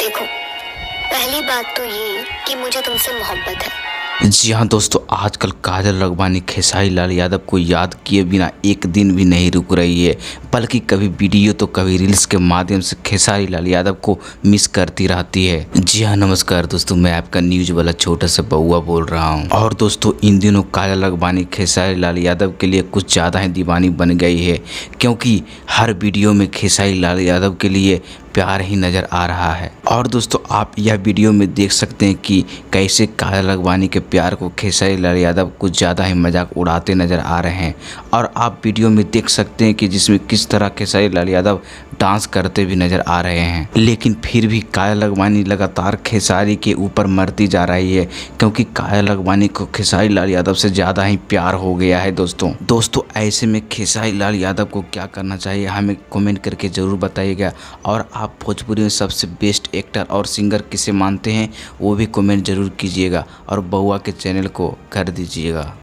देखो, पहली बात तो ये कि मुझे तुमसे मोहब्बत है। जी हाँ दोस्तों, आजकल काजल राघवानी खेसारी लाल यादव को याद किए बिना एक दिन भी नहीं रुक रही है, बल्कि कभी वीडियो तो कभी रील्स के माध्यम से खेसारी लाल यादव को मिस करती रहती है। जी हाँ नमस्कार दोस्तों, मैं आपका न्यूज वाला छोटा सा बउआ बोल रहा हूँ। और दोस्तों, इन दिनों काजल राघवानी खेसारी लाल यादव के लिए कुछ ज़्यादा ही दीवानी बन गई है, क्योंकि हर वीडियो में खेसारी लाल यादव के लिए प्यार ही नज़र आ रहा है। और दोस्तों, आप यह वीडियो में देख सकते हैं कि कैसे काजल राघवानी के प्यार को खेसारी लाल यादव कुछ ज़्यादा ही मजाक उड़ाते नज़र आ रहे हैं। और आप वीडियो में देख सकते हैं कि जिसमें किस तरह खेसारी लाल यादव डांस करते भी नज़र आ रहे हैं। लेकिन फिर भी काजल राघवानी लगातार खेसारी के ऊपर मरती जा रही है, क्योंकि काजल राघवानी को खेसारी लाल यादव से ज़्यादा ही प्यार हो गया है। दोस्तों ऐसे में खेसारी लाल यादव को क्या करना चाहिए, हमें कमेंट करके ज़रूर बताइएगा। और आप भोजपुरी में सबसे बेस्ट एक्टर और सिंगर किसे मानते हैं, वो भी कमेंट ज़रूर कीजिएगा और बउआ के चैनल को कर दीजिएगा।